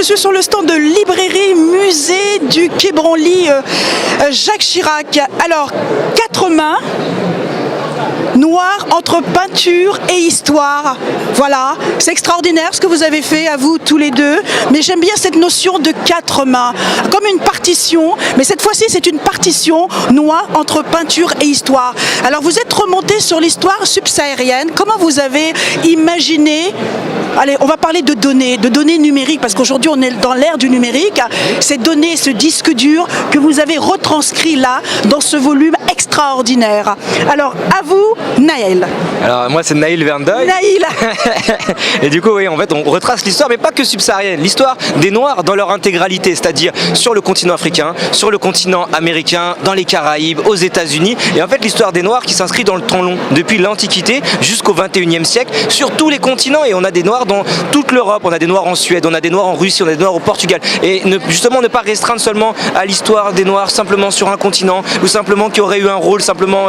suis sur le stand de librairie musée du Quai Branly Jacques Chirac. Alors, 4 mains. Noir entre peinture et histoire. Voilà, c'est extraordinaire ce que vous avez fait à vous tous les deux. Mais j'aime bien cette notion de 4 mains, comme une partition. Mais cette fois-ci, c'est une partition noire entre peinture et histoire. Alors vous êtes remonté sur l'histoire subsaharienne. Comment vous avez imaginé... Allez, on va parler de données numériques, parce qu'aujourd'hui on est dans l'ère du numérique. Ces données, ce disque dur que vous avez retranscrit là, dans ce volume extraordinaire. Alors, à vous, Naël. Alors, moi, c'est Naïl Verndoy. Naïl. Et du coup, oui, en fait, on retrace l'histoire, mais pas que subsaharienne. L'histoire des Noirs dans leur intégralité, c'est-à-dire sur le continent africain, sur le continent américain, dans les Caraïbes, aux États-Unis. Et en fait, l'histoire des Noirs qui s'inscrit dans le temps long, depuis l'Antiquité jusqu'au XXIe siècle, sur tous les continents. Et on a des Noirs dans toute l'Europe, on a des Noirs en Suède, on a des Noirs en Russie, on a des Noirs au Portugal. Et justement, ne pas restreindre seulement à l'histoire des Noirs simplement sur un continent, ou simplement qui aurait eu un rôle simplement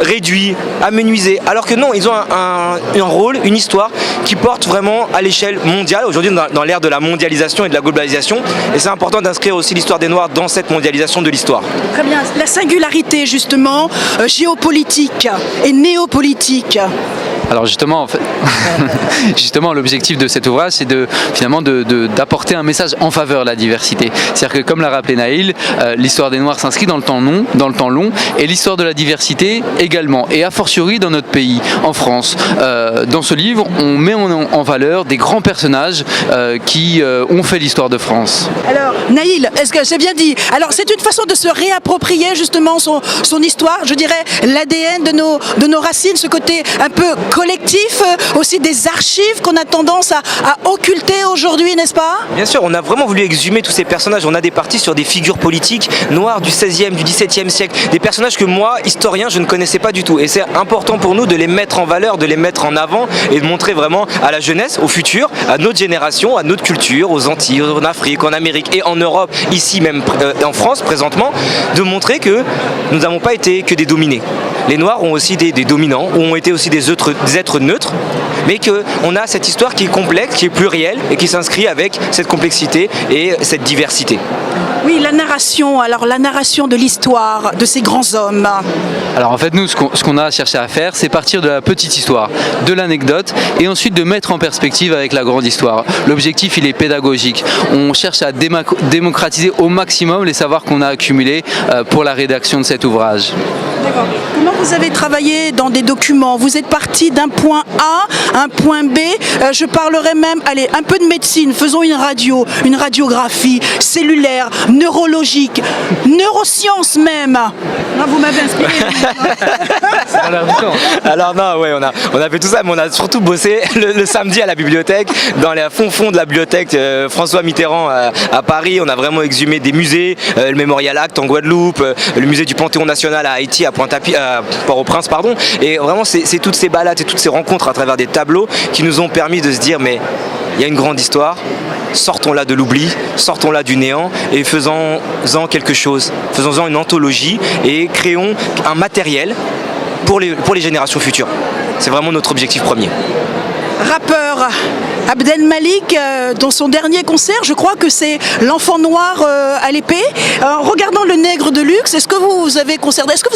réduit, amenuisé. Alors que non, ils ont un rôle, une histoire qui porte vraiment à l'échelle mondiale. Aujourd'hui, dans l'ère de la mondialisation et de la globalisation. Et c'est important d'inscrire aussi l'histoire des Noirs dans cette mondialisation de l'histoire. Très bien. La singularité, justement, géopolitique et néopolitique. Alors justement, en fait, justement, l'objectif de cet ouvrage, c'est finalement d'apporter un message en faveur de la diversité. C'est-à-dire que, comme l'a rappelé Naïl, l'histoire des Noirs s'inscrit dans le temps long, et l'histoire de la diversité également. Et a fortiori dans notre pays, en France. Dans ce livre, on met en valeur des grands personnages qui ont fait l'histoire de France. Alors, Naïl, est-ce que c'est bien dit? Alors, c'est une façon de se réapproprier justement son histoire, je dirais l'ADN de nos racines, ce côté un peu collectif, aussi des archives qu'on a tendance à occulter aujourd'hui, n'est-ce pas? Bien sûr, on a vraiment voulu exhumer tous ces personnages. On a des parties sur des figures politiques noires du XVIe, du XVIIe siècle, des personnages que moi, historien, je ne connaissais pas du tout. Et c'est important pour nous de les mettre en valeur, de les mettre en avant et de montrer vraiment à la jeunesse, au futur, à notre génération, à notre culture, aux Antilles, en Afrique, en Amérique et en Europe, ici même en France présentement, de montrer que nous n'avons pas été que des dominés. Les Noirs ont aussi des dominants, ont été aussi des êtres neutres, mais qu'on a cette histoire qui est complexe, qui est plurielle et qui s'inscrit avec cette complexité et cette diversité. Oui, la narration de l'histoire de ces grands hommes. Alors en fait, nous, ce qu'on a cherché à faire, c'est partir de la petite histoire, de l'anecdote, et ensuite de mettre en perspective avec la grande histoire. L'objectif, il est pédagogique. On cherche à démocratiser au maximum les savoirs qu'on a accumulés pour la rédaction de cet ouvrage. D'accord. Comment vous avez travaillé dans des documents? Vous êtes parti d'un point A à un point B. Je parlerai même, allez, un peu de médecine. Faisons une radiographie cellulaire, neurologique, neurosciences même. Non, vous m'avez inspiré. Alors non, ouais, on a fait tout ça, mais on a surtout bossé le samedi à la bibliothèque, dans les fond de la bibliothèque François Mitterrand à Paris. On a vraiment exhumé des musées, le Mémorial Act en Guadeloupe, le musée du Panthéon National à Haïti, à Port-au-Prince, pardon. Et vraiment, c'est toutes ces balades et toutes ces rencontres à travers des tableaux qui nous ont permis de se dire, mais il y a une grande histoire, sortons-la de l'oubli, sortons-la du néant et faisons-en quelque chose, faisons-en une anthologie et créons un matériel pour les générations futures. C'est vraiment notre objectif premier. Rappeur Abdel Malik, dans son dernier concert, je crois que c'est l'enfant noir à l'épée. Regardant le nègre de luxe, est-ce que vous avez concerté, est-ce que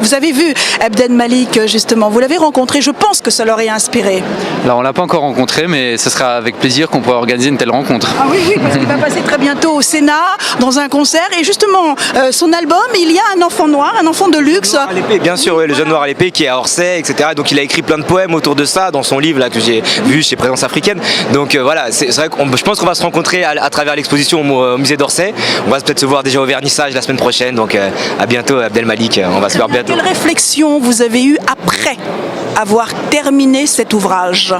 vous avez vu Abdel Malik justement? Vous l'avez rencontré, je pense que ça l'aurait inspiré. Alors on l'a pas encore rencontré, mais ce sera avec plaisir qu'on pourra organiser une telle rencontre. Ah oui, parce qu'il va passer très bientôt au Sénat, dans un concert, et justement, son album, il y a un enfant noir, un enfant de luxe. À l'épée, bien sûr, oui, le jeune noir à l'épée qui est à Orsay, etc. Donc il a écrit plein de poèmes autour de ça dans son livre là, que j'ai vu chez Présence Africaine. Donc voilà, c'est vrai que je pense qu'on va se rencontrer à travers l'exposition au musée d'Orsay. On va peut-être se voir déjà au vernissage la semaine prochaine. Donc à bientôt Abdel Malik, on va se voir bientôt. Quelle réflexion vous avez eue après avoir terminé cet ouvrage?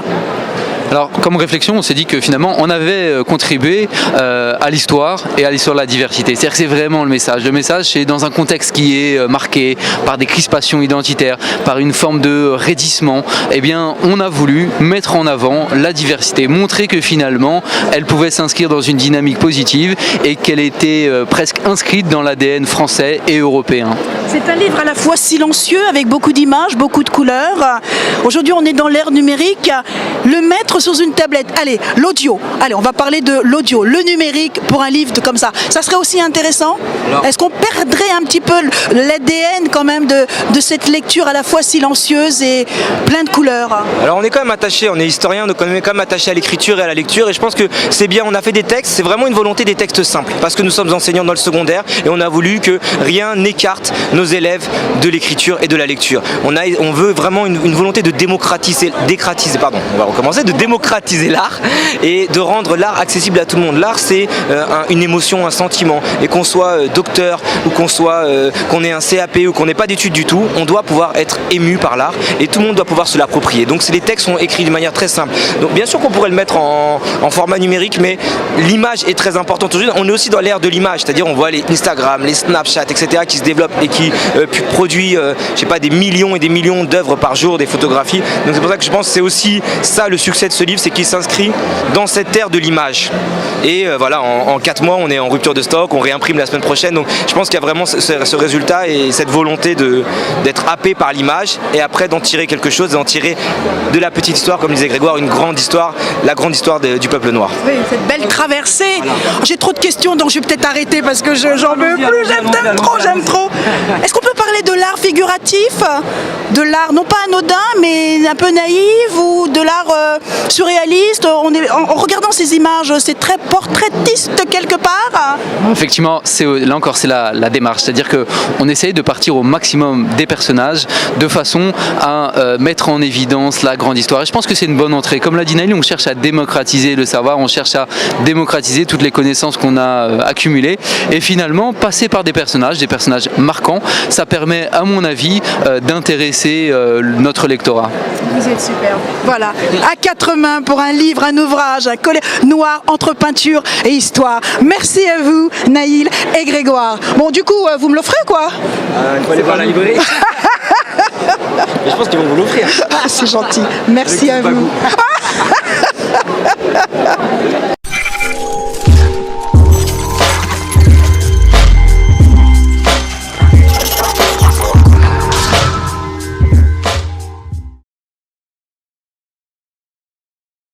Alors, comme réflexion, on s'est dit que finalement, on avait contribué à l'histoire et à l'histoire de la diversité. C'est-à-dire que c'est vraiment le message. Le message, c'est dans un contexte qui est marqué par des crispations identitaires, par une forme de raidissement. Eh bien, on a voulu mettre en avant la diversité, montrer que finalement, elle pouvait s'inscrire dans une dynamique positive et qu'elle était presque inscrite dans l'ADN français et européen. C'est un livre à la fois silencieux, avec beaucoup d'images, beaucoup de couleurs. Aujourd'hui, on est dans l'ère numérique. Le maître mettre sur une tablette. Allez, l'audio. Allez, on va parler de l'audio, le numérique pour un livre comme ça. Ça serait aussi intéressant? Est-ce qu'on perdrait un petit peu l'ADN quand même de cette lecture à la fois silencieuse et plein de couleurs? Alors on est quand même attaché, on est historien, donc on est quand même attaché à l'écriture et à la lecture, et je pense que c'est bien, on a fait des textes, c'est vraiment une volonté des textes simples, parce que nous sommes enseignants dans le secondaire et on a voulu que rien n'écarte nos élèves de l'écriture et de la lecture. On veut vraiment une volonté de démocratiser l'art et de rendre l'art accessible à tout le monde. L'art, c'est une émotion, un sentiment, et qu'on soit docteur ou qu'on ait un CAP ou qu'on n'ait pas d'études du tout, on doit pouvoir être ému par l'art et tout le monde doit pouvoir se l'approprier. Donc les textes sont écrits de manière très simple. Donc bien sûr qu'on pourrait le mettre en format numérique, mais l'image est très importante aujourd'hui. On est aussi dans l'ère de l'image, c'est-à-dire on voit les Instagram, les Snapchat, etc. qui se développent et qui produisent je sais pas, des millions et des millions d'œuvres par jour, des photographies. Donc c'est pour ça que je pense que c'est aussi ça le succès de ce livre, c'est qu'il s'inscrit dans cette ère de l'image. Et voilà, en 4 mois, on est en rupture de stock, on réimprime la semaine prochaine. Donc je pense qu'il y a vraiment ce résultat et cette volonté d'être happé par l'image et après d'en tirer quelque chose, d'en tirer de la petite histoire, comme disait Grégoire, une grande histoire, la grande histoire du peuple noir. Oui, cette belle traversée. Voilà. J'ai trop de questions, donc je vais peut-être arrêter parce que j'en veux plus, j'aime trop. Est-ce qu'on peut parler de l'art figuratif? De l'art, non pas anodin, mais un peu naïf, ou de l'art surréaliste? En regardant ces images, c'est très portraitiste quelque part. Effectivement, là encore, c'est la démarche. C'est-à-dire qu'on essaye de partir au maximum des personnages de façon à mettre en évidence la grande histoire. Et je pense que c'est une bonne entrée. Comme l'a dit Naïl, on cherche à démocratiser le savoir, on cherche à démocratiser toutes les connaissances qu'on a accumulées. Et finalement, passer par des personnages marquants, ça permet, à mon avis, d'intéresser notre lectorat. Vous êtes super. Voilà, à 4 mains pour un livre, un ouvrage, un collet noir entre peinture et histoire. Merci à vous, Naïl et Grégoire. Bon, du coup, vous me l'offrez, quoi? Il faut aller voir la librairie. Mais je pense qu'ils vont vous l'offrir. Ah, c'est gentil. Merci à vous.